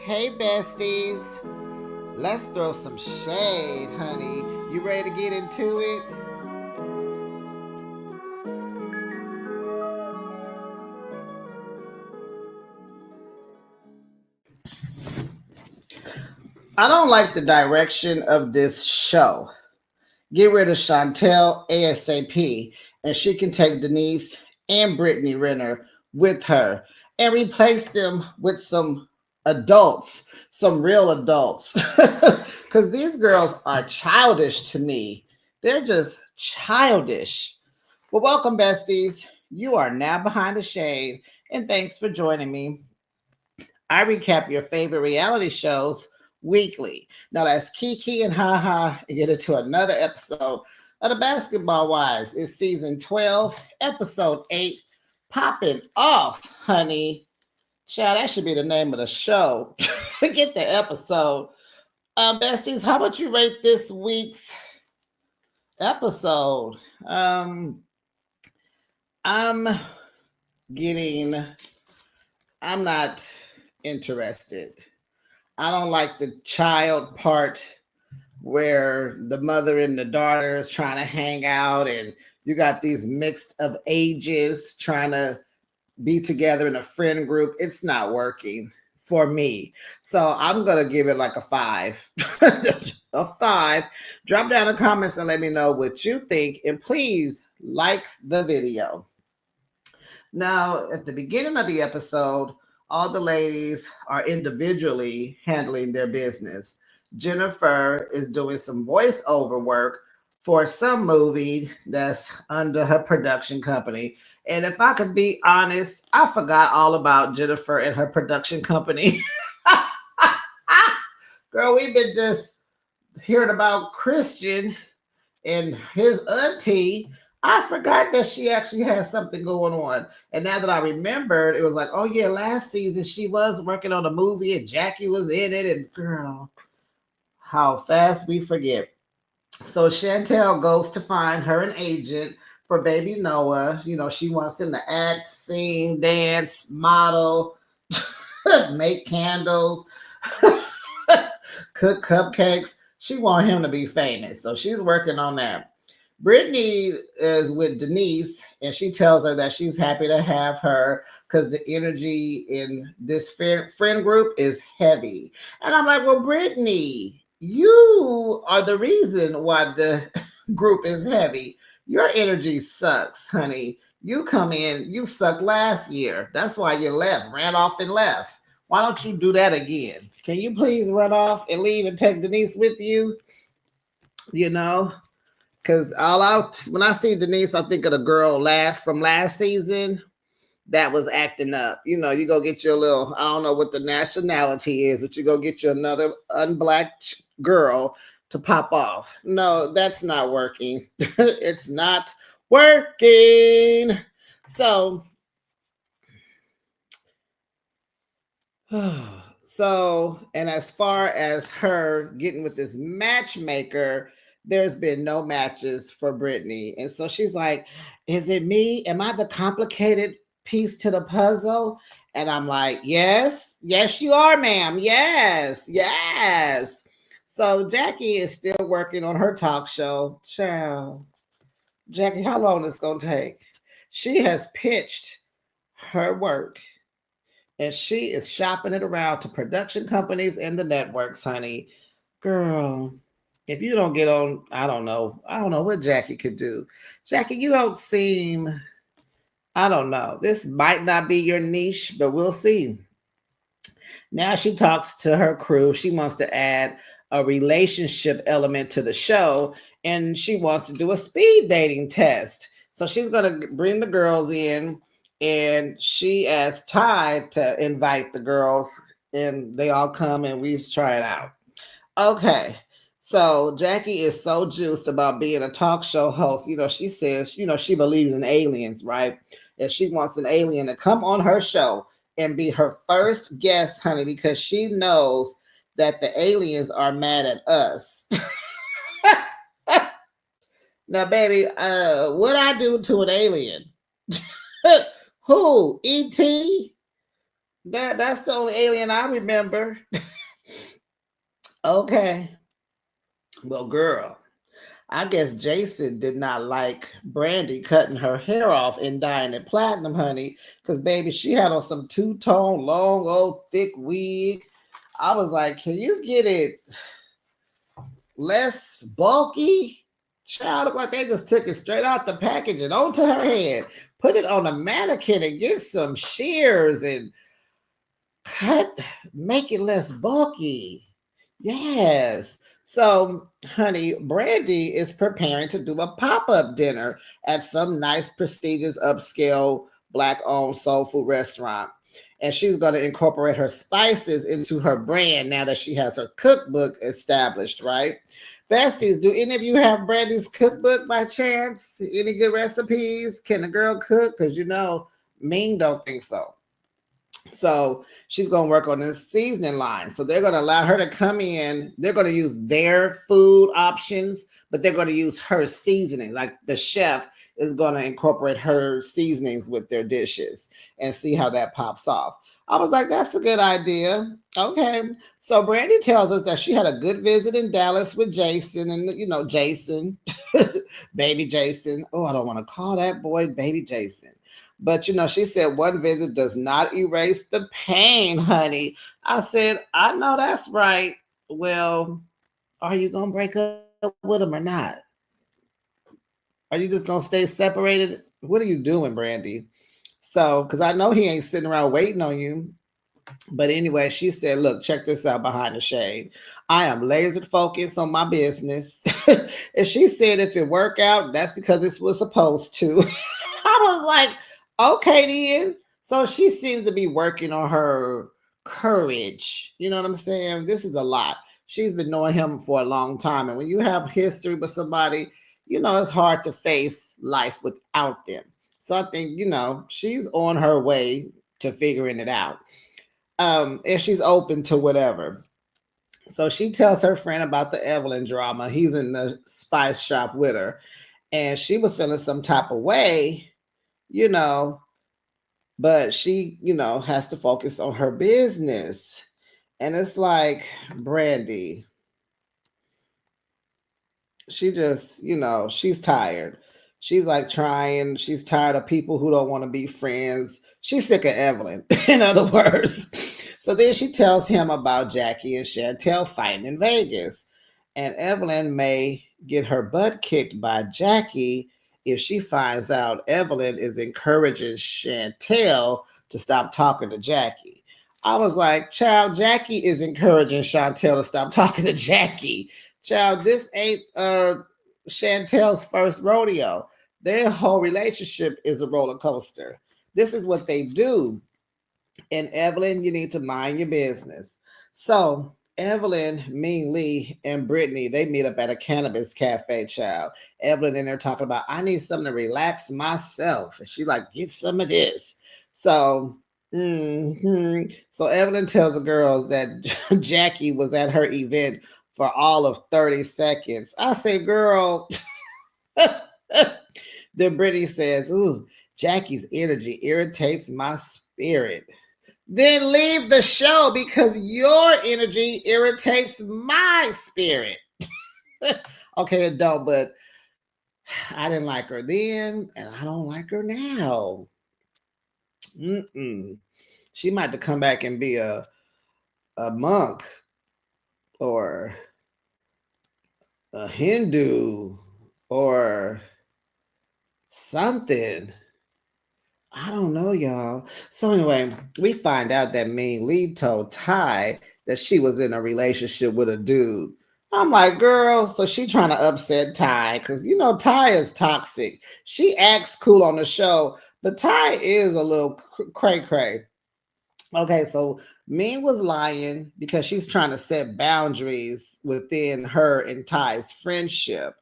Hey, besties. Let's throw some shade, honey. You ready to get into it? I don't like the direction of this show. Get rid of Chantel ASAP, and she can take Denise and Brittany Renner with her and replace them with some adults, some real adults. Because these girls are childish to me. They're just childish. Well, welcome, besties. You are now behind the shade, and thanks for joining me. I recap your favorite reality shows weekly. Now that's Kiki and Haha and get into another episode of the Basketball Wives. It's season 12, episode 8. Popping off, honey. Child, that should be the name of the show. Get the episode. Besties, how about you rate this week's episode? I'm getting, I'm not interested. I don't like the child part where the mother and the daughter is trying to hang out and you got these mixed of ages trying to be together in a friend group. It's not working for me. So I'm going to give it like a 5. A 5. Drop down in the comments and let me know what you think. And please like the video. Now, at the beginning of the episode, all the ladies are individually handling their business. Jennifer is doing some voiceover work for some movie that's under her production company. And if I could be honest, I forgot all about Jennifer and her production company. Girl, we've been just hearing about Christian and his auntie. I forgot that she actually had something going on. And now that I remembered, it was like, oh yeah, last season she was working on a movie and Jackie was in it. And girl, how fast we forget. So Chantel goes to find her an agent for baby Noah. You know, she wants him to act, sing, dance, model, make candles, cook cupcakes. She wants him to be famous. So she's working on that. Brittany is with Denise, and she tells her that she's happy to have her because the energy in this friend group is heavy. And I'm like, well, Brittany, you are the reason why the group is heavy. Your energy sucks, honey. You come in, you sucked last year. That's why you left, ran off and left. Why don't you do that again? Can you please run off and leave and take Denise with you? You know, because when I see Denise, I think of the girl laugh from last season that was acting up. You know, you go get your little, I don't know what the nationality is, but you go get you another unblack girl to pop off. No, that's not working. It's not working. So, and as far as her getting with this matchmaker, there's been no matches for Brittany. And so she's like, is it me? Am I the complicated piece to the puzzle? And I'm like, yes, yes, you are, ma'am. Yes, yes. So Jackie is still working on her talk show. Child, Jackie, how long is it going to take? She has pitched her work and she is shopping it around to production companies and the networks, honey. Girl, if you don't get on, I don't know. I don't know what Jackie could do. Jackie, you don't seem, I don't know. This might not be your niche, but we'll see. Now she talks to her crew. She wants to add a relationship element to the show, and she wants to do a speed dating test. So she's going to bring the girls in, and she asked Ty to invite the girls, and they all come, and we try it out. Okay. So Jackie is so juiced about being a talk show host. You know, she says, you know, she believes in aliens, right? And she wants an alien to come on her show and be her first guest, honey, because she knows that the aliens are mad at us. Now, baby, what I do to an alien? Who? E.T.? That's the only alien I remember. Okay. Well, girl, I guess Jason did not like Brandy cutting her hair off and dyeing it platinum, honey. Because, baby, she had on some two-tone, long, old, thick wig. I was like, can you get it less bulky? Child, looked like they just took it straight out the package and onto her head. Put it on a mannequin and get some shears and cut, make it less bulky. Yes. So, honey, Brandy is preparing to do a pop up dinner at some nice, prestigious, upscale, black owned soul food restaurant. And she's going to incorporate her spices into her brand now that she has her cookbook established, right? Besties, do any of you have Brandy's cookbook by chance? Any good recipes? Can the girl cook? Because Ming don't think so. So she's going to work on this seasoning line. So they're going to allow her to come in. They're going to use their food options, but they're going to use her seasoning. Like the chef is going to incorporate her seasonings with their dishes and see how that pops off. I was like, that's a good idea. Okay. So Brandy tells us that she had a good visit in Dallas with Jason and, Jason, baby Jason. Oh, I don't want to call that boy baby Jason. But she said one visit does not erase the pain, honey. I said, I know that's right. Well, are you gonna break up with him or not? Are you just gonna stay separated? What are you doing, Brandy? So, because I know he ain't sitting around waiting on you. But anyway, she said, look, check this out behind the shade. I am laser focused on my business. And she said, if it work out, that's because it was supposed to. I was like, okay, then. So she seems to be working on her courage. You know what I'm saying? This is a lot. She's been knowing him for a long time. And when you have history with somebody, it's hard to face life without them. So I think, she's on her way to figuring it out. And she's open to whatever. So she tells her friend about the Evelyn drama. He's in the spice shop with her, and she was feeling some type of way, you know, but she, has to focus on her business. And it's like, Brandy, she just, she's tired. She's like trying, she's tired of people who don't want to be friends. She's sick of Evelyn, in other words. So then she tells him about Jackie and Chantel fighting in Vegas. And Evelyn may get her butt kicked by Jackie if she finds out Evelyn is encouraging Chantel to stop talking to Jackie. I was like, child, Jackie is encouraging Chantel to stop talking to Jackie. Child, this ain't Chantel's first rodeo. Their whole relationship is a roller coaster. This is what they do. And Evelyn, you need to mind your business. So Evelyn, Ming Lee, and Brittany, they meet up at a cannabis cafe, child. Evelyn and they're talking about, I need something to relax myself. And she like, get some of this. So so Evelyn tells the girls that Jackie was at her event for all of 30 seconds. I say, girl. Then Brittany says, ooh, Jackie's energy irritates my spirit. Then leave the show because your energy irritates my spirit. Okay, it don't, but I didn't like her then, and I don't like her now. Mm-mm. She might have to come back and be a monk or a Hindu or something. I don't know, y'all. So anyway, we find out that Ming Lee told Ty that she was in a relationship with a dude. I'm like, girl, so she trying to upset Ty because Ty is toxic. She acts cool on the show, but Ty is a little cray cray. Okay, so Ming was lying because she's trying to set boundaries within her and Ty's friendship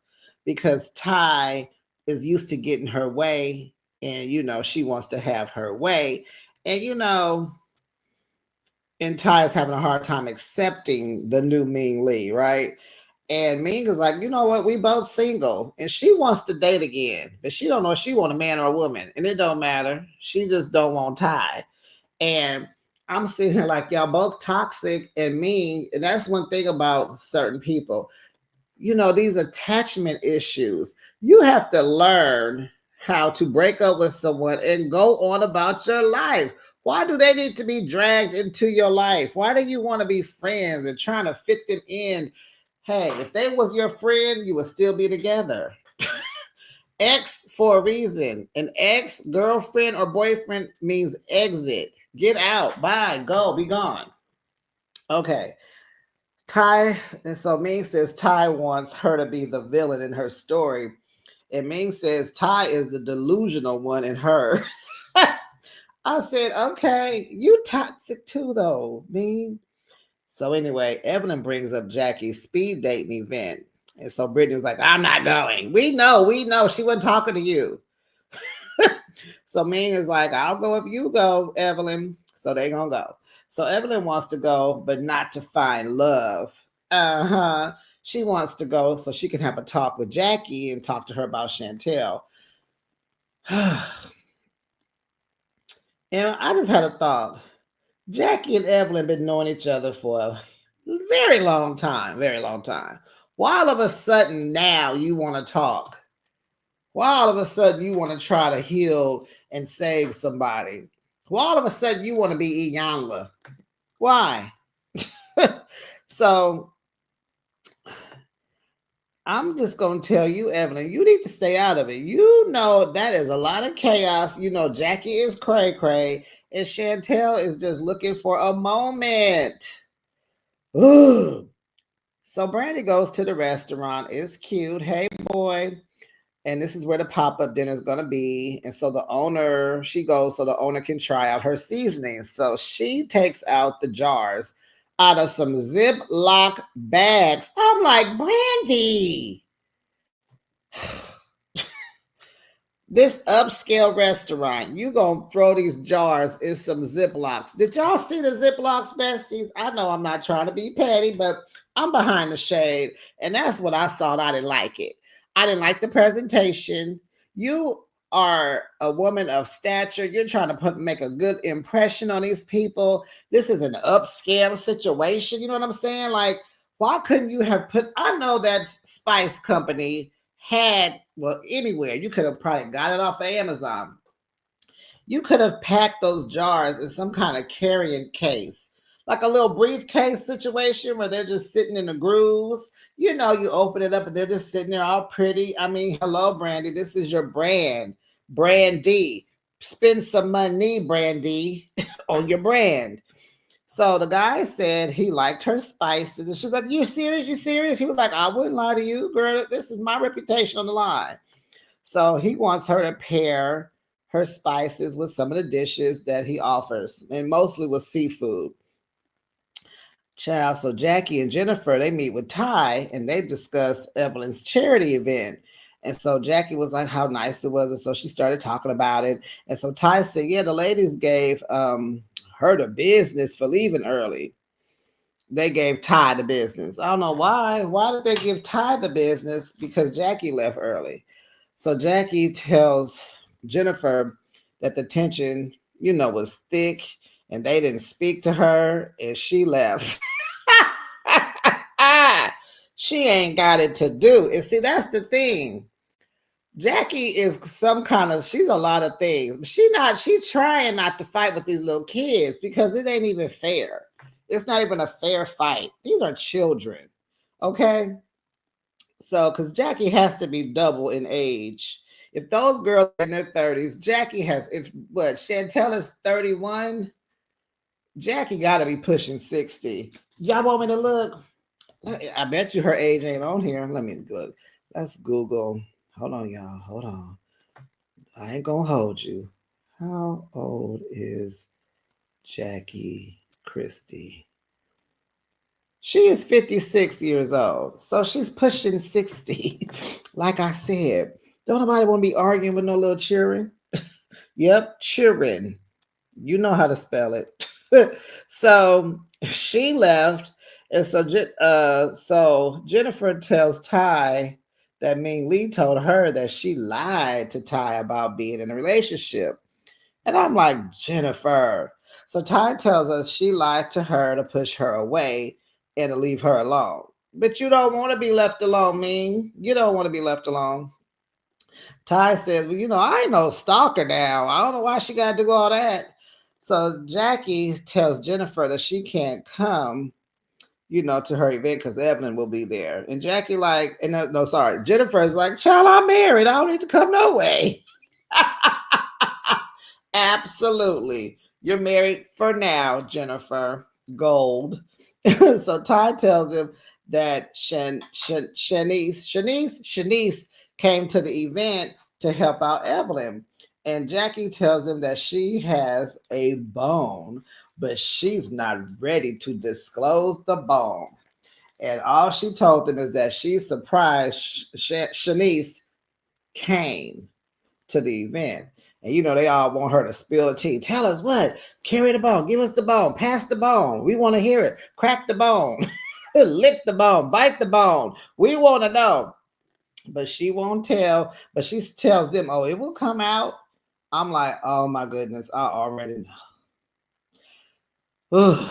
because Ty is used to getting her way and she wants to have her way. And and Ty is having a hard time accepting the new Ming Lee, right? And Ming is like, you know what? We both single, and she wants to date again, but she don't know if she want a man or a woman, and it don't matter. She just don't want Ty. And I'm sitting here like y'all both toxic and mean. And that's one thing about certain people. These attachment issues. You have to learn how to break up with someone and go on about your life. Why do they need to be dragged into your life? Why do you want to be friends and trying to fit them in? Hey, if they was your friend, you would still be together. Ex for a reason. An ex, girlfriend, or boyfriend means exit. Get out. Bye. Go. Be gone. Okay. Ty, and so Ming says Ty wants her to be the villain in her story. And Ming says Ty is the delusional one in hers. I said, okay, you toxic too, though, Ming. So anyway, Evelyn brings up Jackie's speed dating event. And so Brittany's like, I'm not going. We know. She wasn't talking to you. So Ming is like, I'll go if you go, Evelyn. So they gonna go. So Evelyn wants to go, but not to find love. Uh-huh. She wants to go so she can have a talk with Jackie and talk to her about Chantel. And I just had a thought. Jackie and Evelyn been knowing each other for a very long time, very long time. Why all of a sudden now you want to talk? Why all of a sudden you want to try to heal and save somebody? Why all of a sudden you want to be Iyanla? Why? So I'm just gonna tell you, Evelyn, you need to stay out of it. That is a lot of chaos. Jackie is cray cray, and Chantel is just looking for a moment. Ooh. So Brandy goes to the restaurant. It's cute. Hey, boy. And this is where the pop-up dinner is going to be. And so she goes so the owner can try out her seasoning. So she takes out the jars out of some Ziploc bags. I'm like, Brandy, this upscale restaurant, you gonna throw these jars in some Ziplocs. Did y'all see the Ziplocs, besties? I know I'm not trying to be petty, but I'm behind the shade. And that's what I saw, and I didn't like it. I didn't like the presentation. You are a woman of stature. You're trying to make a good impression on these people. This is an upscale situation. You know what I'm saying? Like, why couldn't you have I know that Spice Company had, well, anywhere. You could have probably got it off of Amazon. You could have packed those jars in some kind of carrying case, like a little briefcase situation where they're just sitting in the grooves. You open it up and they're just sitting there all pretty. I mean, hello, Brandy. This is your brand. Brandy. Spend some money, Brandy, on your brand. So the guy said he liked her spices. And she's like, You serious? You serious? He was like, I wouldn't lie to you, girl. This is my reputation on the line. So he wants her to pair her spices with some of the dishes that he offers, and mostly with seafood. Child, so Jackie and Jennifer, they meet with Ty and they discuss Evelyn's charity event. And so Jackie was like, how nice it was. And so she started talking about it. And so Ty said, yeah, the ladies gave her the business for leaving early. They gave Ty the business. I don't know why. Why did they give Ty the business? Because Jackie left early. So Jackie tells Jennifer that the tension, was thick and they didn't speak to her and she left. She ain't got it to do. And see, that's the thing. Jackie is she's a lot of things. She's trying not to fight with these little kids because it ain't even fair. It's not even a fair fight. These are children. Okay? So, because Jackie has to be double in age. If those girls are in their 30s, Chantel is 31, Jackie got to be pushing 60. Y'all want me to look? I bet you her age ain't on here. Let me look. Let's Google. Hold on, y'all. Hold on. I ain't gonna hold you. How old is Jackie Christie? She is 56 years old. So she's pushing 60. Like I said, don't nobody want to be arguing with no little children. Yep, children. You know how to spell it. So she left. And so Jennifer tells Ty that Ming Lee told her that she lied to Ty about being in a relationship. And I'm like, Jennifer. So Ty tells us she lied to her to push her away and to leave her alone. But you don't want to be left alone, Ming. You don't want to be left alone. Ty says, well, I ain't no stalker now. I don't know why she got to do all that. So Jackie tells Jennifer that she can't come, to her event because Evelyn will be there. And Jackie like, and no, sorry, Jennifer is like, child, I'm married. I don't need to come no way. Absolutely. You're married for now, Jennifer Gold. So Ty tells him that Shanice came to the event to help out Evelyn. And Jackie tells him that she has a bone, but she's not ready to disclose the bone. And all she told them is that she's surprised Shanice came to the event. And they all want her to spill the tea. Tell us what? Carry the bone. Give us the bone. Pass the bone. We want to hear it. Crack the bone. Lick the bone. Bite the bone. We want to know. But she won't tell. But she tells them, oh, it will come out. I'm like, oh my goodness. I already know.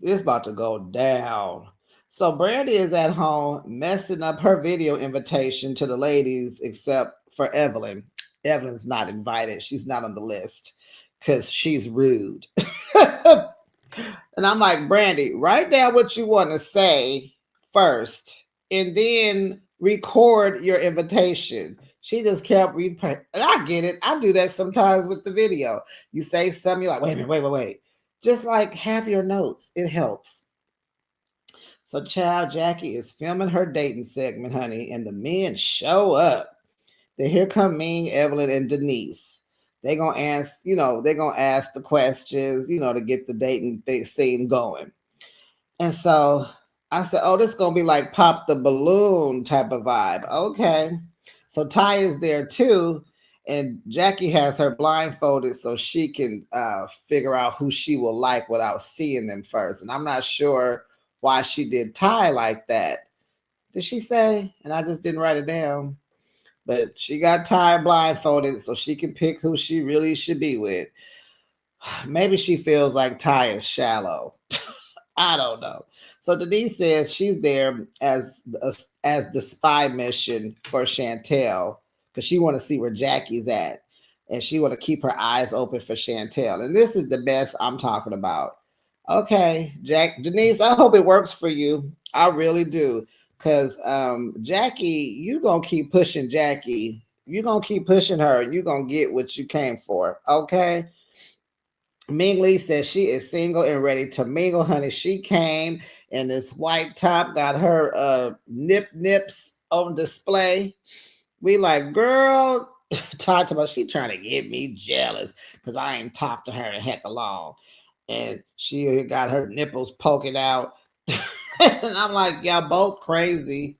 It's about to go down. So Brandy is at home messing up her video invitation to the ladies, except for Evelyn. Evelyn's not invited. She's not on the list because she's rude. And I'm like, Brandy, write down what you want to say first and then record your invitation. She just kept repeating. And I get it. I do that sometimes with the video. You say something, you're like, wait a minute, wait. Just like have your notes. It helps. So, child, Jackie is filming her dating segment, honey, and the men show up. Then here come Ming, Evelyn, and Denise. They're gonna ask the questions, to get the dating scene going. And so I said, oh, this is gonna be like pop the balloon type of vibe. Okay. So Ty is there too. And Jackie has her blindfolded so she can figure out who she will like without seeing them first. And I'm not sure why she did Ty like that. Did she say? And I just didn't write it down. But she got Ty blindfolded so she can pick who she really should be with. Maybe she feels like Ty is shallow. I don't know. So Denise says she's there as the spy mission for Chantel because she want to see where Jackie's at, and she want to keep her eyes open for Chantel. And this is the best I'm talking about. Okay, Denise, I hope it works for you. I really do, because Jackie, you gonna keep pushing Jackie. You gonna keep pushing her, and you gonna get what you came for. Okay. Ming Lee says she is single and ready to mingle, honey. She came in this white top, got her nips on display. We like, girl, talked about she trying to get me jealous because I ain't talked to her in heck long. And she got her nipples poking out. And I'm like, y'all both crazy.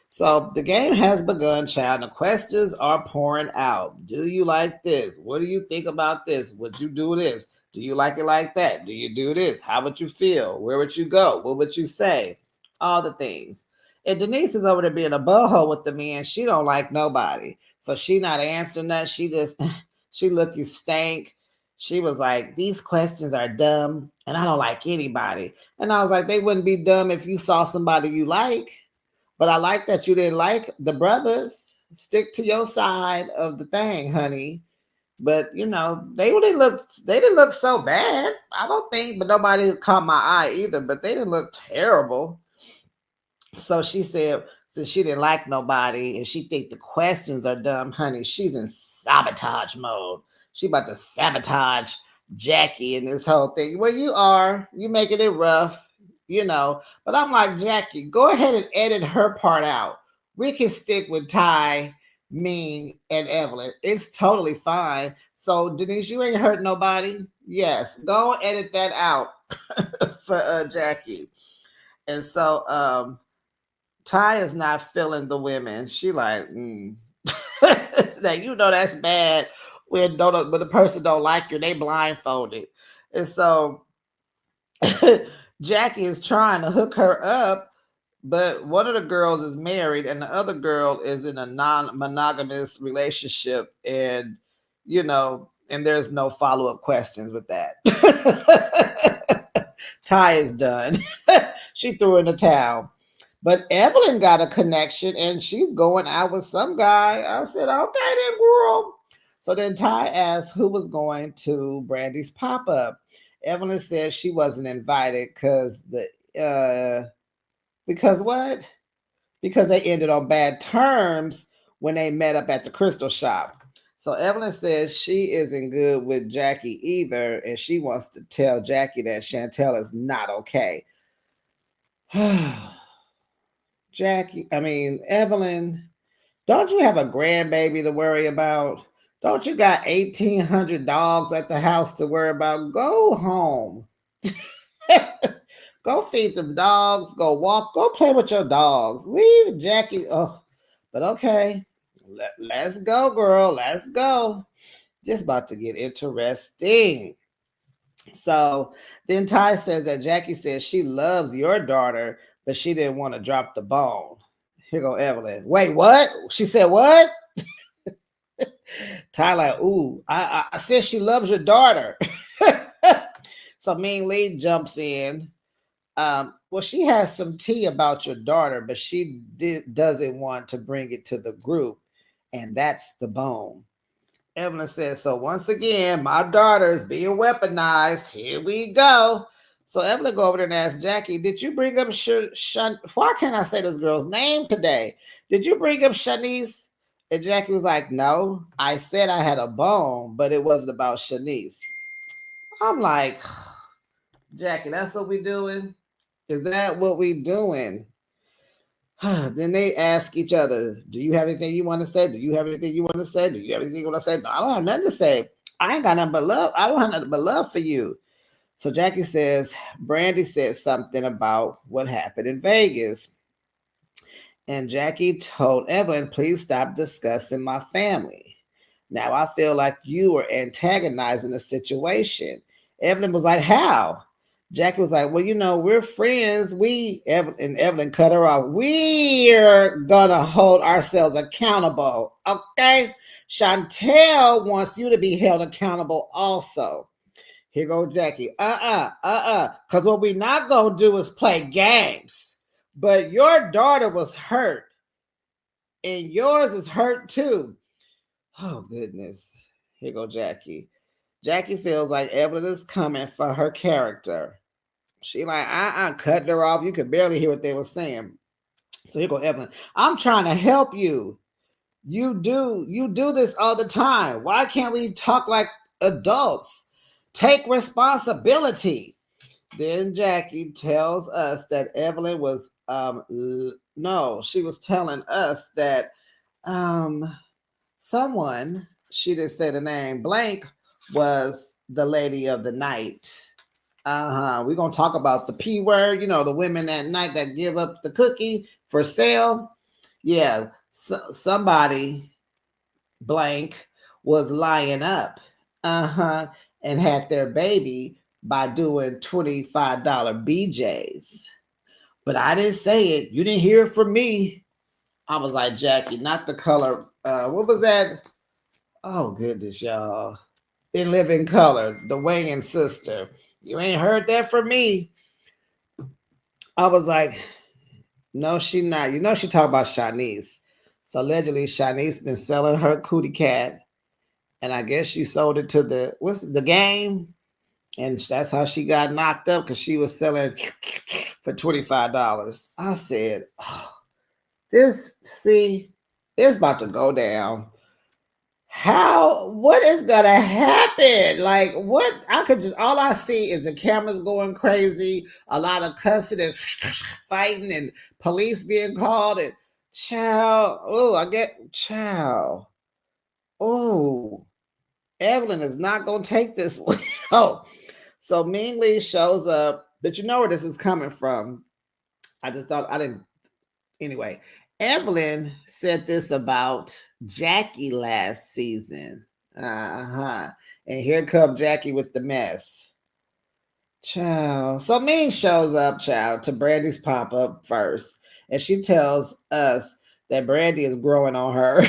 So the game has begun, child. The questions are pouring out. Do you like this? What do you think about this? Would you do this? Do you like it like that? Do you do this? How would you feel? Where would you go? What would you say? All the things. And Denise is over there being a boho with the men. She don't like nobody. So she not answering that. She just she looking stank. She was like, these questions are dumb and I don't like anybody. And I was like, they wouldn't be dumb if you saw somebody you like. But I like that you didn't like the brothers. Stick to your side of the thing, honey. But they didn't look so bad. I don't think, but nobody caught my eye either. But they didn't look terrible. So she said, since she didn't like nobody and she think the questions are dumb, honey, she's in sabotage mode. She about to sabotage Jackie and this whole thing. Well, you are. You making it rough. But I'm like, Jackie, go ahead and edit her part out. We can stick with Ty, Ming, and Evelyn. It's totally fine. So, Denise, you ain't hurt nobody. Yes, go edit that out for Jackie. And so, Ty is not feeling the women. She like, now that's bad when the person don't like you, they blindfolded. And so Jackie is trying to hook her up, but one of the girls is married and the other girl is in a non-monogamous relationship. And And there's no follow-up questions with that. Ty is done. She threw in the towel. But Evelyn got a connection and she's going out with some guy. I said, okay then, girl. So then Ty asked who was going to Brandy's pop-up. Evelyn said she wasn't invited because what? Because they ended on bad terms when they met up at the crystal shop. So Evelyn says she isn't good with Jackie either, and she wants to tell Jackie that Chantel is not okay. Evelyn, don't you have a grandbaby to worry about? Don't you got 1,800 dogs at the house to worry about? Go home. Go feed them dogs. Go walk. Go play with your dogs. Leave Jackie. Oh, but okay. Let's go, girl. Let's go. Just about to get interesting. So then Ty says that Jackie says she loves your daughter, but she didn't want to drop the bone. Here go Evelyn. Wait, what? She said what? Ty like, ooh, I said she loves your daughter. So Ming Lee jumps in. Well, she has some tea about your daughter, but doesn't want to bring it to the group, and that's the bone. Evelyn says, so once again, my daughter is being weaponized. Here we go. So Evelyn go over there and ask Jackie, did you bring up why can't I say this girl's name today? Did you bring up Shanice? And Jackie was like, no, I said I had a bone, but it wasn't about Shanice. I'm like, Jackie, that's what we doing? Is that what we doing? Then they ask each other, do you have anything you want to say? Do you have anything you want to say? Do you have anything you want to say? No, I don't have nothing to say. I ain't got nothing but love. I don't have nothing but love for you. So Jackie says, Brandy said something about what happened in Vegas. And Jackie told Evelyn, please stop discussing my family. Now I feel like you are antagonizing the situation. Evelyn was like, how? Jackie was like, well, we're friends. And Evelyn cut her off. We're gonna hold ourselves accountable. Okay? Chantel wants you to be held accountable also. Here goes Jackie. Because what we're not gonna do is play games. But your daughter was hurt. And yours is hurt too. Oh goodness. Here go Jackie. Jackie feels like Evelyn is coming for her character. She like, cutting her off. You could barely hear what they were saying. So here go Evelyn. I'm trying to help you. You do this all the time. Why can't we talk like adults? Take responsibility. Then Jackie tells us that Evelyn was no, she was telling us that um someone, she didn't say the name, blank, was the lady of the night. We're gonna talk about the P word, the women at night that give up the cookie for sale. Yeah, somebody blank was lying up, and had their baby by doing $25 BJs. But I didn't say it. You didn't hear it from me. I was like, Jackie, not the color. What was that? Oh goodness, y'all. In Living Color, the Wayans sister. You ain't heard that from me. I was like, no, she not. She talked about Shanice. So allegedly, Shanice been selling her cootie cat, and I guess she sold it to the game, and that's how she got knocked up because she was selling for $25. I said, oh, it's about to go down. What is gonna happen? Like, what? All I see is the cameras going crazy, a lot of cussing and fighting, and police being called, and child. Oh, Evelyn is not gonna take this one. Oh, so Ming Lee shows up, but you know where this is coming from. I just thought I didn't. Anyway, Evelyn said this about Jackie last season. And here come Jackie with the mess. Child. So Ming shows up, child, to Brandy's pop-up first. And she tells us that Brandy is growing on her.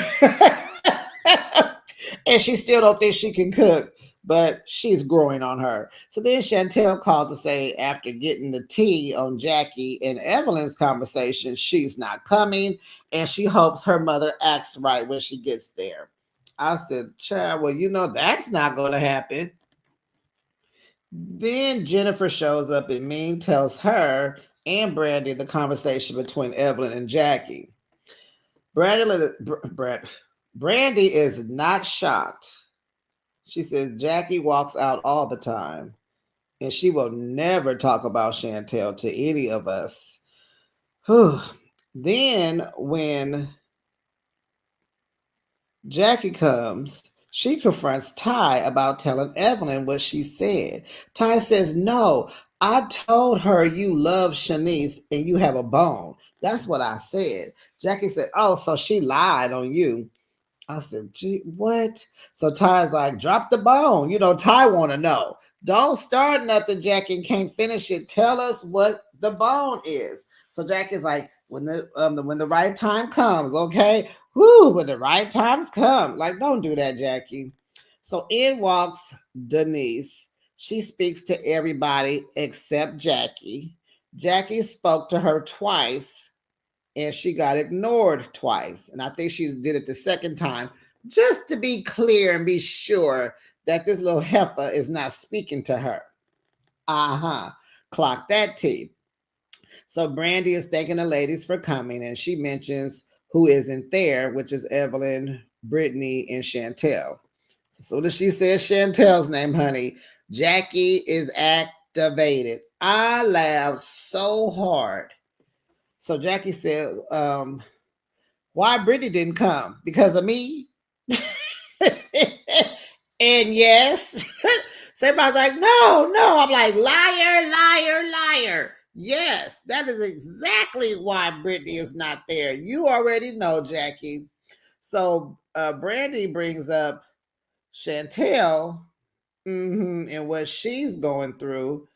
And she still don't think she can cook, but she's growing on her. So then Chantel calls to say, after getting the tea on Jackie and Evelyn's conversation, she's not coming, and she hopes her mother acts right when she gets there. I said, child, well, that's not going to happen. Then Jennifer shows up and Ming tells her and Brandy the conversation between Evelyn and Jackie. Brandy, Brandy is not shocked. She says Jackie walks out all the time and she will never talk about Chantel to any of us. Whew. Then when Jackie comes, she confronts Ty about telling Evelyn what she said. Ty says, no, I told her you love Shanice and you have a bone. That's what I said. Jackie said, oh, so she lied on you. I said, gee, what? So Ty's like, drop the bone. Ty want to know. Don't start nothing, Jackie, and can't finish it. Tell us what the bone is. So Jackie's like, when the right time comes, okay? Whoo, when the right times come. Like, don't do that, Jackie. So in walks Denise. She speaks to everybody except Jackie. Jackie spoke to her twice and she got ignored twice. And I think she did it the second time just to be clear and be sure that this little heifer is not speaking to her. Uh-huh. Clock that T. So Brandy is thanking the ladies for coming, and she mentions who isn't there, which is Evelyn, Brittany, and Chantel. So as soon as she says Chantel's name, honey, Jackie is activated. I laughed so hard. So Jackie said, why Brittany didn't come? Because of me? And yes. So everybody's like, no, no. I'm like, liar, liar, liar. Yes, that is exactly why Brittany is not there. You already know, Jackie. So Brandy brings up Chantel, and what she's going through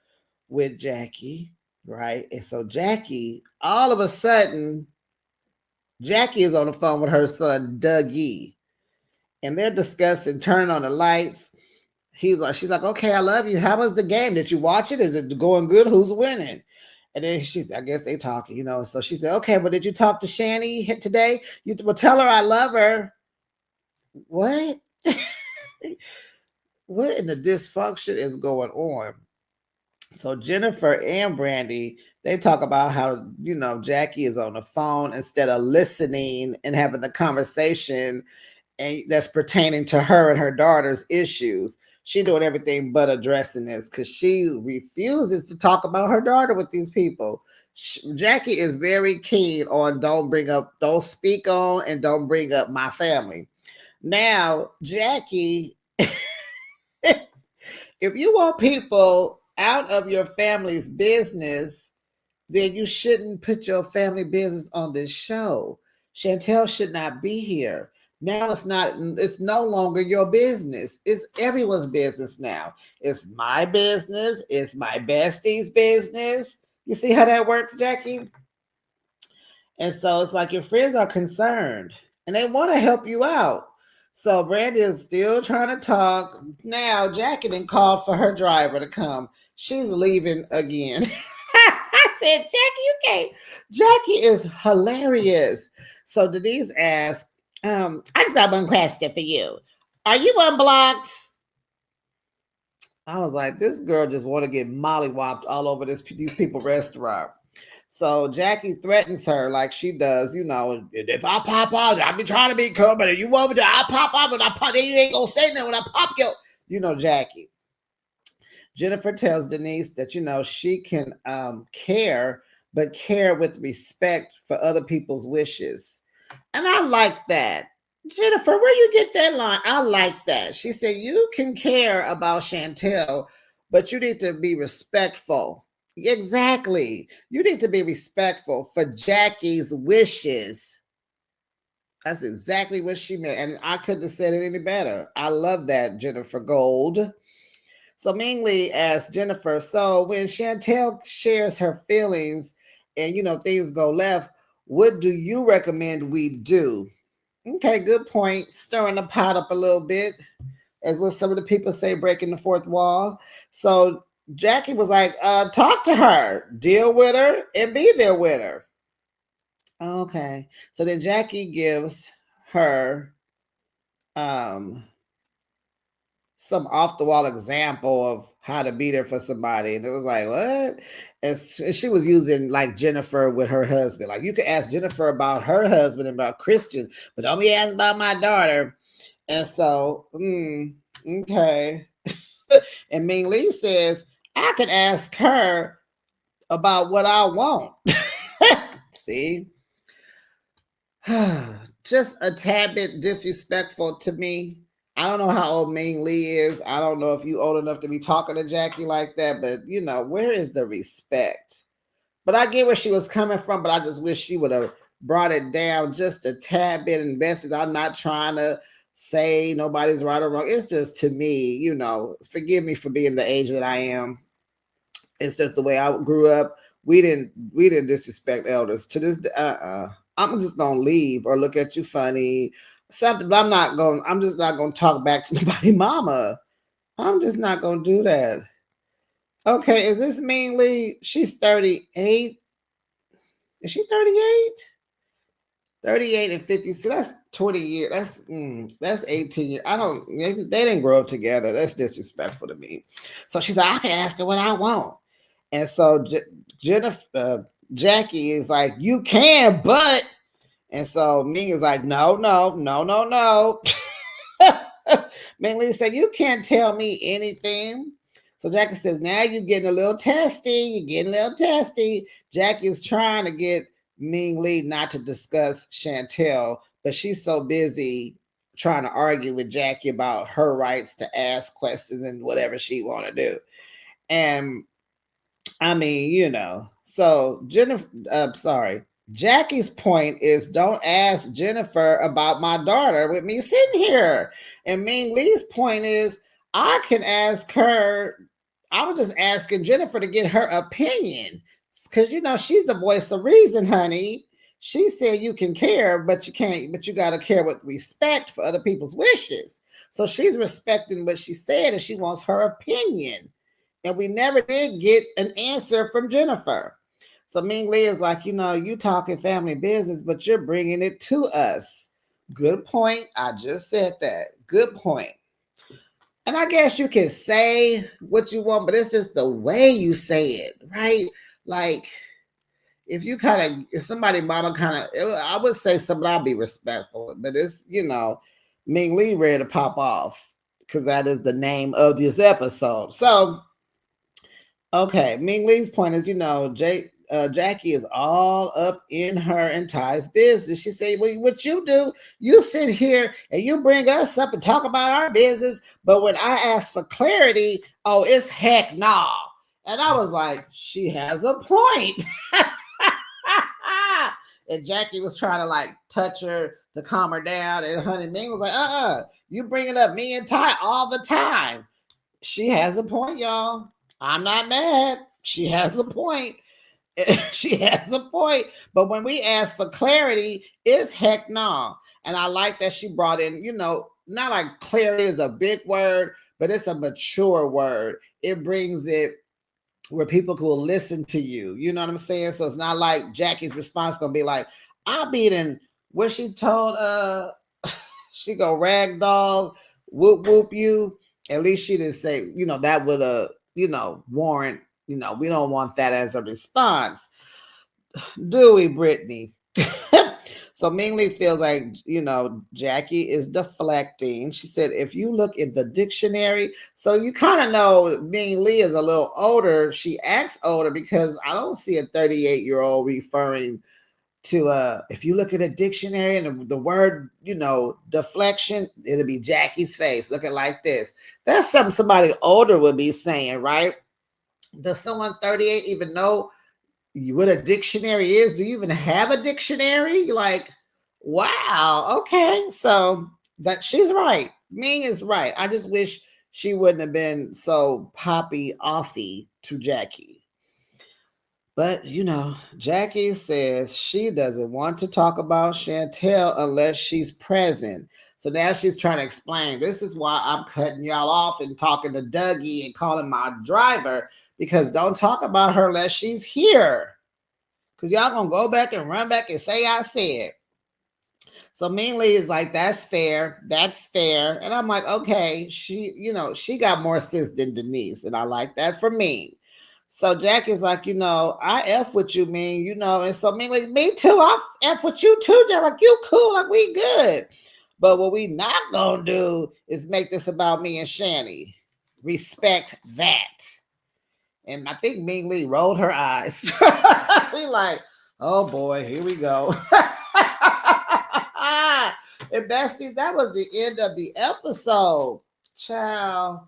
with Jackie, right? And so Jackie, all of a sudden, Jackie is on the phone with her son, Dougie, and they're discussing turning on the lights. She's like, okay, I love you. How was the game? Did you watch it? Is it going good? Who's winning? And then I guess they talking. So she said, okay, but did you talk to Shani today? You will tell her I love her. What? What in the dysfunction is going on? So Jennifer and Brandy, they talk about how, Jackie is on the phone instead of listening and having the conversation and that's pertaining to her and her daughter's issues. She doing everything but addressing this because she refuses to talk about her daughter with these people. Jackie is very keen on don't speak on, and don't bring up my family. Now, Jackie, if you want people out of your family's business, then you shouldn't put your family business on this show. Chantel should not be here. Now it's no longer your business. It's everyone's business now. It's my business. It's my bestie's business. You see how that works, Jackie? And so it's like your friends are concerned and they want to help you out. So Brandy is still trying to talk. Now Jackie didn't call for her driver to come. She's leaving again. I said, Jackie, you can't. Jackie is hilarious. So Denise asked, I just got one question for you. Are you unblocked? I was like, this girl just want to get mollywopped all over these people restaurant. So Jackie threatens her like she does, if I pop out, I be trying to be cool, but if you want me to, I pop out and I pop, then you ain't gonna say nothing when I pop you. Jackie. Jennifer tells Denise that, she can care, but care with respect for other people's wishes. And I like that. Jennifer, where you get that line? I like that. She said, you can care about Chantel, but you need to be respectful. Exactly. You need to be respectful for Jackie's wishes. That's exactly what she meant. And I couldn't have said it any better. I love that, Jennifer Gold. So Mingli asked Jennifer, so when Chantel shares her feelings and, things go left, what do you recommend we do? Okay, good point. Stirring the pot up a little bit, as what some of the people say, breaking the fourth wall. So Jackie was like, talk to her, deal with her, and be there with her. Okay. So then Jackie gives her um some off the wall example of how to be there for somebody. And it was like, what? And she was using like Jennifer with her husband. Like, you could ask Jennifer about her husband and about Christian, but don't be asking about my daughter. And so, okay. And Ming Lee says, I could ask her about what I want. See? Just a tad bit disrespectful to me. I don't know how old Ming Lee is. I don't know if you old enough to be talking to Jackie like that, but where is the respect? But I get where she was coming from, but I just wish she would have brought it down just a tad bit. Invested. I'm not trying to say nobody's right or wrong. It's just, to me, forgive me for being the age that I am. It's just the way I grew up. We didn't disrespect elders. To this I'm just gonna leave or look at you funny, something. But I'm just not gonna talk back to nobody, mama. I'm just not gonna do that. Okay, is this mainly she's 38? Is she 38? 38 and 50. So that's 20 years. That's 18 years. I don't they didn't grow up together. That's disrespectful to me. So she's like, I can ask her what I want. And so Jennifer, Jackie is like, you can, but. And so Ming is like, no, no, no, no, no. Ming Lee said, you can't tell me anything. So Jackie says, now you're getting a little testy. You're getting a little testy. Jackie is trying to get Ming Lee not to discuss Chantel, but she's so busy trying to argue with Jackie about her rights to ask questions and whatever she want to do. And I mean, so Jennifer, sorry. Jackie's point is, don't ask Jennifer about my daughter with me sitting here. And Ming Lee's point is, I can ask her. I was just asking Jennifer to get her opinion. Because, she's the voice of reason, honey. She said you can care, but you can't, but you got to care with respect for other people's wishes. So she's respecting what she said and she wants her opinion. And we never did get an answer from Jennifer. So Ming Lee is like, you talking family business, but you're bringing it to us. Good point. I just said that. Good point. And I guess you can say what you want, but it's just the way you say it, right? Like, if somebody mama I would say something, I'll be respectful, but it's, Ming Lee ready to pop off because that is the name of this episode. So, okay, Ming Lee's point is, Jackie is all up in her and Ty's business. She said, well, what you do, you sit here and you bring us up and talk about our business, but when I ask for clarity, oh, it's heck no. And I was like, she has a point. And Jackie was trying to like touch her to calm her down, and Honey Ming was like, you bringing up me and Ty all the time. She has a point, y'all. I'm not mad. She has a point. She has a point. But when we ask for clarity, it's heck no. And I like that she brought in, not like clarity is a big word, but it's a mature word. It brings it where people will listen to you. You know what I'm saying? So it's not like Jackie's response gonna be like, I'll be in what she told she go ragdoll, whoop whoop you. At least she didn't say, that would warrant, we don't want that as a response. Do we, Brittany? So Ming Lee feels like, Jackie is deflecting. She said, if you look in the dictionary, so you kind of know Ming Lee is a little older. She acts older because I don't see a 38-year-old referring to if you look at a dictionary and the word, deflection, it'll be Jackie's face looking like this. That's something somebody older would be saying, right? Does someone 38 even know what a dictionary is? Do you even have a dictionary? You're like, wow, okay. So that she's right. Ming is right. I just wish she wouldn't have been so poppy offy to Jackie. But Jackie says she doesn't want to talk about Chantel unless she's present. So now she's trying to explain this is why I'm cutting y'all off and talking to Dougie and calling my driver, because don't talk about her unless she's here. Because y'all gonna go back and run back and say I said. So Ming Lee is like, that's fair. That's fair. And I'm like, okay, she got more sense than Denise. And I like that for me. So Jack is like, I F with you, Ming, and so Ming like, me too. I F with you too, Jack. Like, you cool, like we good. But what we not gonna do is make this about me and Shani. Respect that. And I think Ming Lee rolled her eyes. We like, oh boy, here we go. And Bessie, that was the end of the episode. Ciao.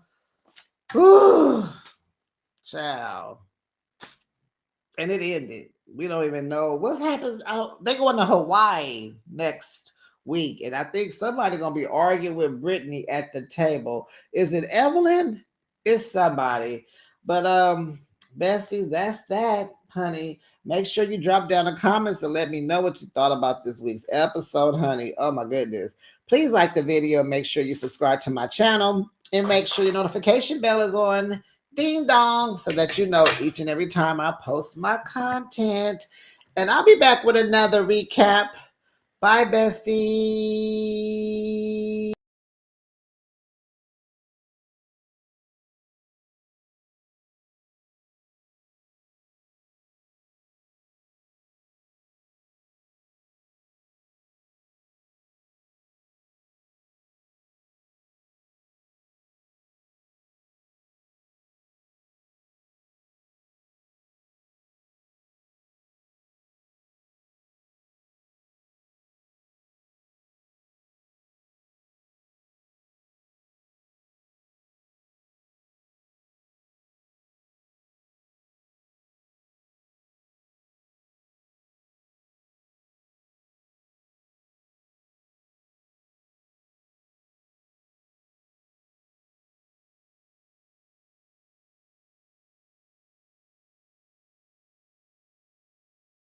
Whew. Ciao. And it ended. We don't even know what happens. They going to Hawaii next week. And I think somebody going to be arguing with Brittany at the table. Is it Evelyn? It's somebody. But Bessie, that's that, honey. Make sure you drop down the comments and let me know what you thought about this week's episode, honey. Oh my goodness. Please like the video. Make sure you subscribe to my channel and make sure your notification bell is on. Ding dong, so that you know each and every time I post my content. And I'll be back with another recap. Bye, bestie.